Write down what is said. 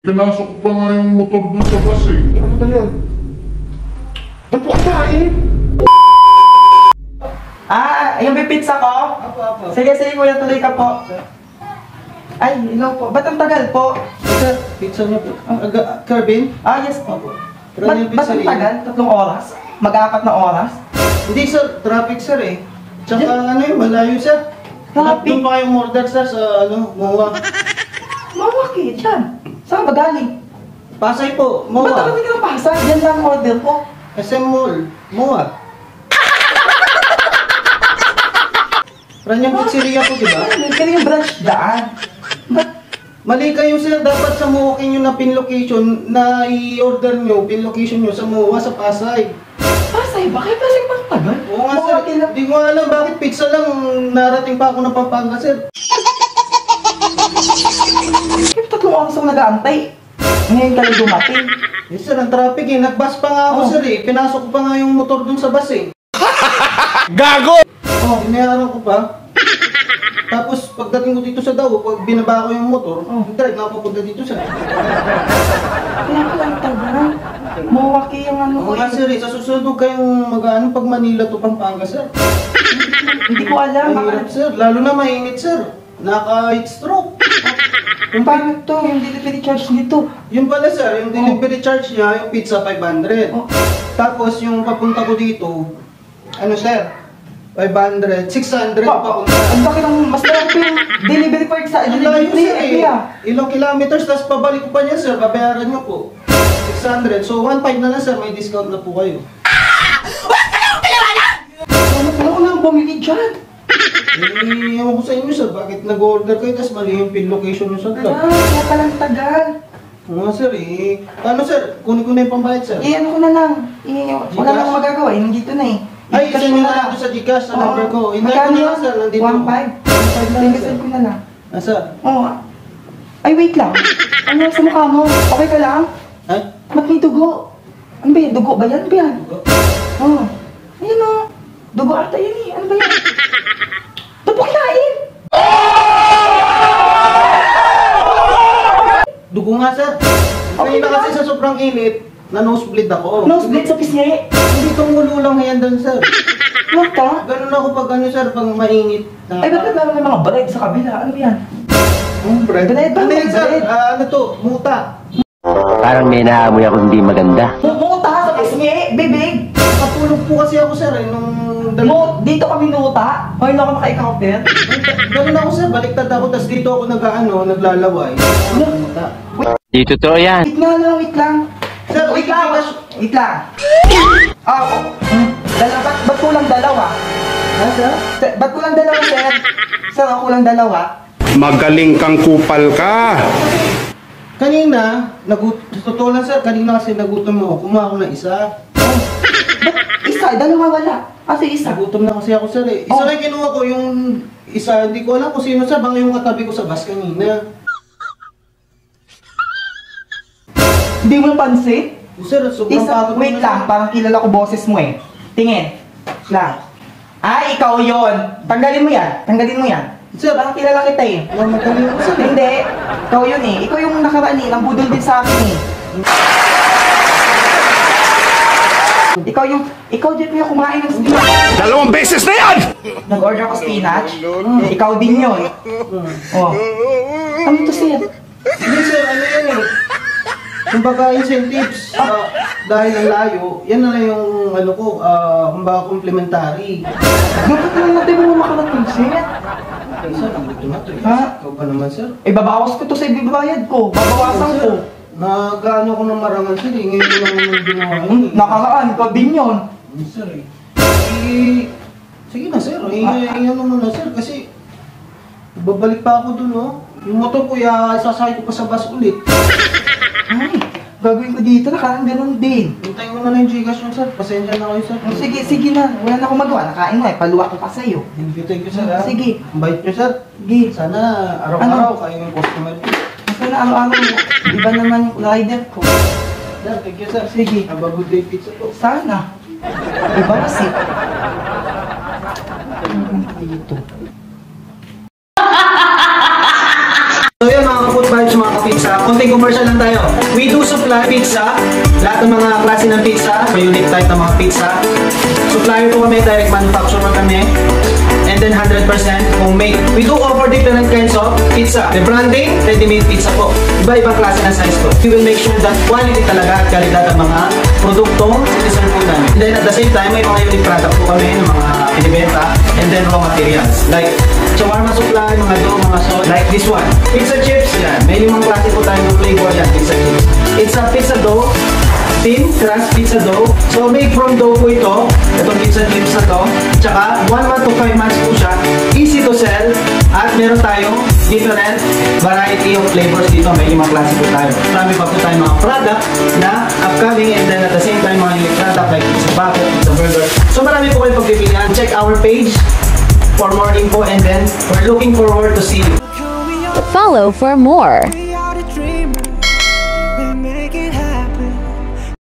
Pinasok pa nga yung motor dun sa bus eh. Ano ba yan? Ba't mo kain? Yung may pizza ko? Apo. Sige, kuya, tuloy ka po. Ay, hello po. Ba't ang tagal po? Sir, pizza niyo po. Kerbin? Yes po. Pero yung Ba't ang pizzeria? tagal? 3 oras? Mag-apat na oras? Hindi sir, traffic sir eh. Tsaka ano yun, malayo sir. Traffic? Doon pa kayong order sir sa MOA. Mawaki, dyan. Saan ba galing? Pasay po, Ba't ako MOA. hindi ka napasa? Yan lang order ko. SM Mall, MOA. Ranyang pizzeria po, diba? Kaya yung branch daan. Ba't? Mali kayo sir, dapat sa MOA kinyo na pin location na i-order nyo, pin location nyo sa MOA sa Pasay. Pasay ba? Kaya Pasay pang tagal? Oo nga sir, di ko alam bakit pizza lang narating pa ako ng Pampanga sir. Kaya 3 oras ako nag-aantay. Ngayon ka lang dumating. Eh sir, ang traffic eh, nagbus pa nga ako sir eh, pinasok ko pa nga yung motor dun sa bus eh. Gago! Oh, binayaran ko pa. Tapos pagdating ko dito sa Davao, pag binaba ko yung motor, drive na ako papunta dito sir. Kaya ka lang tagal. Mawaki yung ano ko. Oo nga sir eh, sa susunod huwag kayong mag-ano pag Manila to Pampanga sir. Hindi ko alam. Ang hirap sir, lalo na mainit sir. Naka-heat stroke. Paano to? Yung delivery charge nito? Yun pala sir, yung delivery charge niya, yung pizza 500. Oh. Tapos yung papunta ko dito, ano sir, 500, 600 papunta. Ang bakit ang mas laki yung delivery charge sa Ang layo delivery sir eh. area? Ilang kilometers, tapos pabalik ko pa niya sir, babayaran niyo po. 600, so 1.5 na lang sir, may discount na po kayo. Ano pala ko lang bumili dyan? Eh, ewan ko sa inyo sir, bakit nag-order kayo, tapos mali yung pin location niyo sa vlog. Kaya ka lang tagal. Oo nga sir eh. Paano sir, kunin ko na yung pambayad sir. Ano ko na lang. Wala na akong magagawa. Nandito na eh. Ay, isa nyo na lang ito sa Gcash, sa number ko. Hindi ko na lang sir, nandito. 1.5. 1.5 lang. Tingasan ko na lang. Asa? Oo. Ay, wait lang. Ano sa mukha mo? Okay ka lang? Ay? Ba't may dugo? Ano ba yan? Dugo ba yan? Ano ba yan? Oo. Ayan o. Dugo ata yan eh. Ano ba yan? Ba't mo kinain? Dugo nga sir. Okay na kasi sa sobrang init, na nosebleed ako. Nosebleed sa pisngi? Hindi tumulo lang yan doon sir. What ka? Ganun ako pag ano sir, pag mainit. Ay, ba't meron may mga bread sa kabila? Ano ba yan? Bread? Bread ba? Ano yan sir? Bread? Ano to? Muta. Parang may naamoy ako hindi maganda. Nuta sa pisngi? Bibig? Nakatulog po kasi ako sir eh, nung... Dito kami nuta? O hindi ako naka-encounter? Ganun ako sir, baliktad ako, tas dito ako naglalaway. Muta. Di totoo yan. Wait lang. Sir, Wait lang. Ba't kulang dalawa? Ha sir? Ba't kulang dalawa, sir? Sir, ako kulang dalawa. Magaling kang kupal ka. Kanina, totoo lang sir, kanina kasi nagutom ako, kumuha ako ng isa. Isa, dalawa wala. Kasi isa. Nagutom na kasi ako sir eh. Isa lang kinuha ko, yung isa, hindi ko alam kung sino sir, baka yung katabi ko sa bus kanina. Hindi mo napansin? Sir, sobrang pagod Wait na, lang, sir. parang kilala ko boses mo eh. Tingin. Lang. Ikaw yon. Tanggalin mo yan. Tanggalin mo yan. Sir, Parang kilala kita eh. magaling ko sir. Hindi. Ikaw yun eh. Ikaw yung nakaraan eh. Nambudol din sa akin eh. Ikaw din yung kumain ng spinach. 2 beses na yan! Nag-order ko spinach. Ikaw din yun. Oh. Ano to sir? Hindi sir, ano yan eh. Kumbaga incentives, dahil ang layo, yan na lang yung ano ko, kumbaga complementary. Dapat naman natin mo makarating sir. Ay sir, ang gusto na to eh. Ha? Ikaw ba naman sir? Babawas ko to sa ibibayad ko. Babawasan ko. Nag-ano ko ng marangal sir eh, ngayon ko lang naman ginawa yun eh. Nakaraan, ikaw din yun. Sir eh. Sige na sir, ano mo na sir, kasi babalik pa ako dun oh. Yung motor ko, sasakay ko pa sa bus ulit. Ay, gagawin ko dito, nakaraan ganun din. Hintayin mo na lang yung Gcash yun sir, pasensya na kayo sir. Sige na. Wala na akong magawa. Nakain mo eh. Paluwa ko pa sa'yo. Thank you sir ha. Sige. Ang bait nyo sir. Sige. Sana araw-araw kayo yung customer ko. Sana araw-araw, iba naman yung rider ko. Sir, thank you sir. Sige. Have a good day pizza po. Sana. Iba kasi. Dito. So yan mga ka-food vibes, mga ka-pizza. Konting konting commercial lang tayo. We do supply pizza. Lahat ng mga klase ng pizza, unique type ng mga pizza. Supplier po kami, direct manufacturer kami. And then 100% homemade. We do offer different kinds of pizza. The branding, ready-made pizza po. Iba-ibang klase ng size po. We will make sure that quality talaga at kalidad ang mga produktong siniserve po namin. And then at the same time, may mga unique product po kami ng mga pinibenta. And then raw materials. Like shawarma supply, mga dough, mga sauce. Like this one. Pizza chips, yan. May limang klase po tayo ng flavor yan. Pizza chips. It's a pizza dough. Thin crust pizza dough. So made from dough po ito. Itong pizza chips na to. Tsaka 1 month to 5 months po siya. Easy to sell. At meron tayong different variety of flavors dito. May limang klase po tayo. Marami pa po tayong mga product na upcoming and then at the same time mga unique product like pizza bucket, pizza burger. So marami po kayong pagpipilian. Check our page for more info and then we're looking forward to see you. Follow for more.